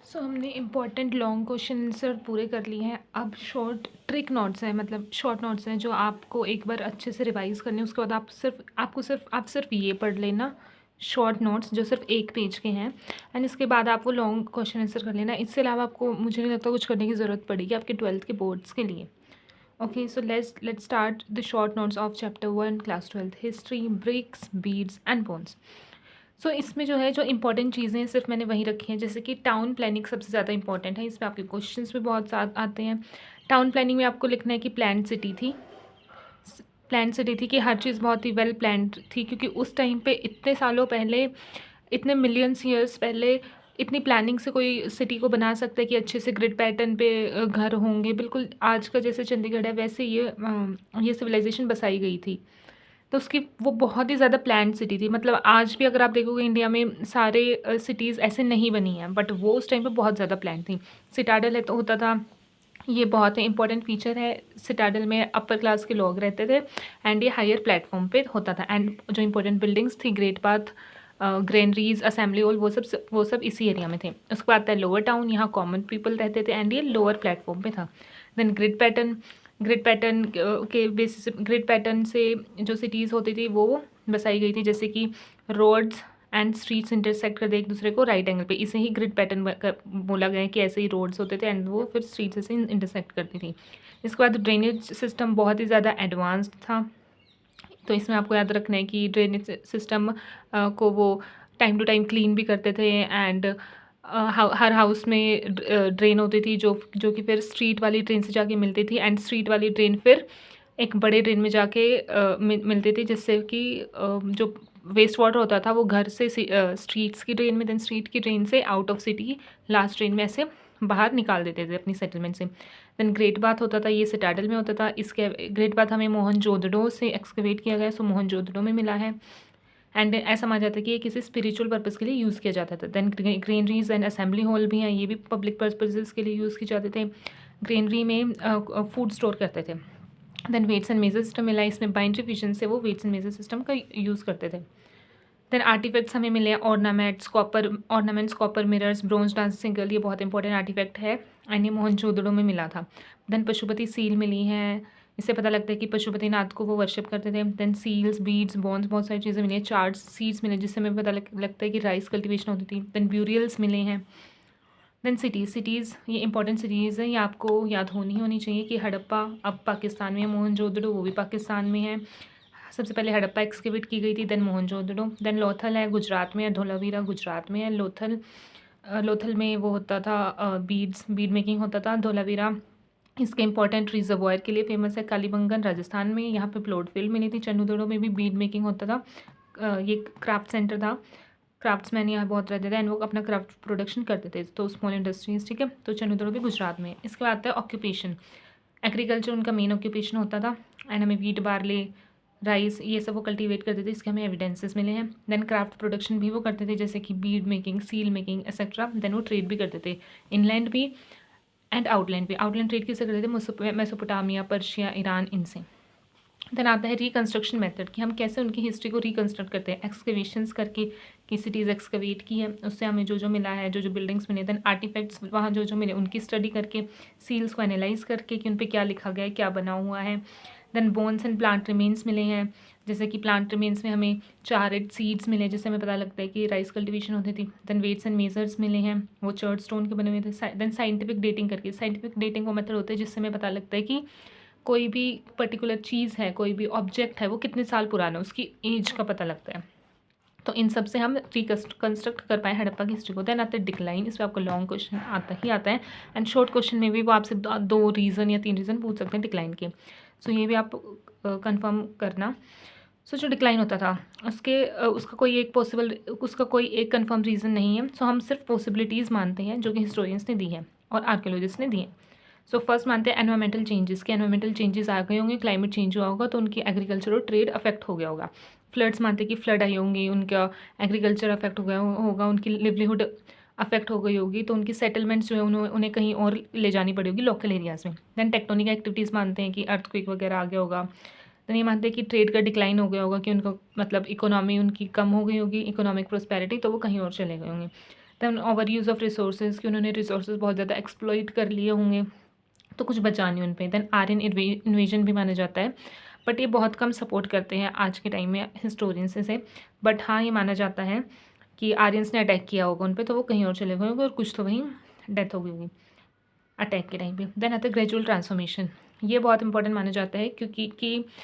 हमने important long question answer पूरे कर लिए हैं। अब शॉर्ट ट्रिक नोट्स हैं, मतलब शॉर्ट नोट्स हैं जो आपको एक बार अच्छे से रिवाइज़ करने हैं। उसके बाद आप सिर्फ ये पढ़ लेना, शॉर्ट नोट्स जो सिर्फ 1 पेज के हैं। एंड इसके बाद आप वो लॉन्ग क्वेश्चन आंसर कर लेना। इससे अलावा आपको, मुझे नहीं लगता, कुछ करने की ज़रूरत पड़ेगी आपके 12th के बोर्ड्स के लिए। Okay, so let's start the short notes of chapter 1 class 12 history, bricks, beads and bones. इसमें जो है, जो इंपॉर्टेंट चीज़ें हैं सिर्फ मैंने वही रखी हैं। जैसे कि टाउन प्लानिंग सबसे ज़्यादा इंपॉर्टेंट है, इसमें आपके क्वेश्चंस भी बहुत साथ आते हैं। टाउन प्लानिंग में आपको लिखना है कि प्लान्ड सिटी थी। प्लान्ड सिटी थी कि हर चीज़ बहुत ही वेल प्लान्ड थी, क्योंकि उस टाइम पे इतने सालों पहले, इतने मिलियंस ईयर्स पहले इतनी प्लानिंग से कोई सिटी को बना सकता है कि अच्छे से ग्रिड पैटर्न पे घर होंगे। बिल्कुल आज का जैसे चंडीगढ़ है वैसे ये सिविलाइजेशन बसाई गई थी। तो उसकी वो बहुत ही ज़्यादा प्लान्ड सिटी थी। मतलब आज भी अगर आप देखोगे इंडिया में सारे सिटीज़ ऐसे नहीं बनी हैं, बट वो उस टाइम पे बहुत ज़्यादा प्लान्ड थी। सिटाडल है तो होता था, ये बहुत ही इंपॉर्टेंट फीचर है। सिटाडल में अपर क्लास के लोग रहते थे एंड ये हायर प्लेटफॉर्म पे होता था। एंड जो इंपॉर्टेंट बिल्डिंग्स थी, great path, granaries, assembly hall, वो सब इसी एरिया में थे। उसके बाद आता है लोअर टाउन, यहाँ कॉमन पीपल रहते थे एंड ये लोअर प्लेटफॉर्म पे था। देन ग्रिड पैटर्न के बेसिस, ग्रिड पैटर्न से जो सिटीज़ होती थी वो बसाई गई थी। जैसे कि रोड्स एंड स्ट्रीट्स इंटरसेक्ट कर दे एक दूसरे को राइट एंगल पे, इसे ही ग्रिड पैटर्न बोला गया है कि ऐसे ही रोड्स होते थे एंड वो फिर स्ट्रीट्स से इंटरसेक्ट करती थी। इसके बाद ड्रेनेज सिस्टम बहुत ही ज़्यादा एडवांस्ड था। तो इसमें आपको याद रखना है कि ड्रेनेज सिस्टम को वो टाइम टू टाइम क्लीन भी करते थे। एंड हर हाउस में ड्रेन होती थी जो कि फिर स्ट्रीट वाली ड्रेन से जाके मिलती थी। एंड स्ट्रीट वाली ड्रेन फिर एक बड़े ड्रेन में जाके मिलती थी, जिससे कि जो वेस्ट वाटर होता था वो घर से स्ट्रीट्स की ड्रेन में, देन स्ट्रीट की ड्रेन से out of city last drain में ऐसे बाहर निकाल देते थे अपनी सेटलमेंट से। देन ग्रेट बाथ होता था, ये सिटाडल में होता था। इसके ग्रेट बाथ हमें मोहनजोदड़ो से एक्सकवेट किया गया, सो मोहनजोदड़ो में मिला है। एंड ऐसा माना जाता है कि ये किसी स्पिरिचुअल पर्पज़ के लिए यूज़ किया जाता था। Then granaries and assembly hall भी हैं, ये भी पब्लिक पर्पजेज़ के लिए यूज़ किए जाते थे। ग्रेनरी में फूड स्टोर करते थे। Then weights and measure system मिला, इसमें बाइंड्री फिजन से वो वेट्स एंड मेजर सिस्टम का यूज़ करते थे। देन आर्टिफैक्ट्स हमें मिले हैं, ornaments, copper mirrors, bronze dance single, ये बहुत इंपॉर्टेंट आर्टिफैक्ट है एंड ये मोहनजोदड़ो में मिला था। देन पशुपति सील मिली है, इससे पता लगता है कि पशुपतिनाथ को वो वर्शिप करते थे। देन सील्स, बीड्स, बॉन्स, बहुत सारी चीज़ें मिली हैं। चार्ट्स, सीड्स मिले जिससे हमें पता लगता है कि राइस कल्टिवेशन होती थी। देन ब्यूरियल्स मिले हैं। देन सिटीज़ ये इंपॉर्टेंट सिटीज़ हैं, ये आपको याद होनी चाहिए कि हड़प्पा अब पाकिस्तान में है, मोहनजोदड़ो वो भी पाकिस्तान में है। सबसे पहले हड़प्पा एक्सकेवेट की गई थी, देन मोहनजोदड़ो। देन लोथल है, गुजरात में है। धोलावीरा गुजरात में है। लोथल में वो होता था बीड मेकिंग होता था। धोलावीरा इसके इंपॉर्टेंट रिजर्वायर के लिए फेमस है। कालीबंगन राजस्थान में, यहाँ पे प्लॉट फील्ड मिली थी। चन्नूदड़ो में भी बीड मेकिंग होता था। ये क्राफ्ट सेंटर था, क्राफ्ट्समैन यहाँ बहुत रहते थे एंड वो अपना क्राफ्ट प्रोडक्शन करते थे, तो स्मॉल इंडस्ट्रीज, ठीक है। तो चन्नूदड़ो भी गुजरात में है। इसके बाद आता है ऑक्यूपेशन, एग्रीकल्चर उनका मेन ऑक्यूपेशन होता था। एंड हमें वीट, बार्ले, राइस, ये सब वो कल्टीवेट करते थे, इसके हमें एविडेंसेस मिले हैं। देन क्राफ्ट प्रोडक्शन भी वो करते थे, जैसे कि bead making, seal making etcetera. Then वो ट्रेड भी करते थे, इनलैंड भी एंड आउटलैंड भी। आउटलैंड ट्रेड किससे करते थे? मेसोपोटामिया, पर्शिया, ईरान, इनसे। देन आता है रिकन्स्ट्रक्शन मेथड, कि हम कैसे उनकी हिस्ट्री को रिकन्स्ट्रक्ट करते हैं। एक्सकवेशंस करके कि सिटीज़ एक्सकवेट की है, उससे हमें जो मिला है, जो बिल्डिंग्स मिले। देन आर्टिफैक्ट्स, वहाँ जो मिले उनकी स्टडी करके, सील्स को एनालाइज करके कि उन पर क्या लिखा गया है, क्या बना हुआ है। Then bones and plant remains मिले हैं, जैसे कि प्लांट रिमेन्स में हमें चारेड सीड्स मिले, जिससे हमें पता लगता है कि राइस कल्टिवेशन होती थी। देन वेट्स एंड मेजर्स मिले हैं, वो चर्च स्टोन के बने हुए थे। देन साइंटिफिक डेटिंग करके, साइंटिफिक डेटिंग वो मेथड होता है जिससे हमें पता लगता है कि कोई भी पर्टिकुलर चीज़ है, कोई भी ऑब्जेक्ट है, वो कितने साल पुराना है, उसकी एज का पता लगता है। तो इन सब से हम रिकन्स्ट्रक्ट कर पाए हड़प्पा की हिस्ट्री को। देन आता है डिक्लाइन, इसमें आपको लॉन्ग क्वेश्चन आता है एंड शॉर्ट क्वेश्चन में भी वो आपसे 2 रीज़न या 3 रीज़न पूछ सकते हैं डिक्लाइन के। सो ये भी आप कंफर्म करना। जो डिक्लाइन होता था उसका कोई एक कंफर्म रीज़न नहीं है। हम सिर्फ पॉसिबिलिटीज़ मानते हैं जो कि हिस्टोरियंस ने दी हैं और आर्कियोलॉजिस्ट ने दी हैं। फर्स्ट मानते हैं एनवायरमेंटल चेंजेस, के एनवायरमेंटल चेंजेस आ गए होंगे, क्लाइमेट चेंज हुआ होगा तो उनकी एग्रीकल्चर और ट्रेड अफेक्ट हो गया होगा। फ्लड्स मानते हैं कि फ्लड आई होंगी, उनका एग्रीकल्चर अफेक्ट हो गया होगा, उनकी लिवलीहुड अफेक्ट हो गई होगी, तो उनकी सेटलमेंट्स जो है उन्हें कहीं और ले जानी पड़ी होगी लोकल एरियाज़ में। देन टेक्टोनिक एक्टिविटीज़ मानते हैं कि अर्थक्वेक वगैरह आ गया होगा। देन ये मानते हैं कि ट्रेड का डिक्लाइन हो गया होगा, कि उनका मतलब इकोनॉमी उनकी कम हो गई होगी, इकोनॉमिक प्रोस्पेरिटी, तो वो कहीं और चले गए होंगे। Then overuse of resources कि उन्होंने रिसोर्सेज बहुत ज़्यादा एक्सप्लॉइट कर लिए होंगे, तो कुछ बचा नहीं उन पे। देन आर्यन इन्वेजन भी माना जाता है, बट ये बहुत कम सपोर्ट करते हैं आज के टाइम में हिस्टोरियंस से। बट हाँ, ये माना जाता है कि आर्यंस ने अटैक किया होगा उन पे, तो वो कहीं और चले गए होंगे और कुछ तो वहीं डेथ हो गई होगी अटैक के टाइम पे। देन आता है ग्रेजुअल ट्रांसफॉर्मेशन। ये बहुत इंपॉर्टेंट माना जाता है क्योंकि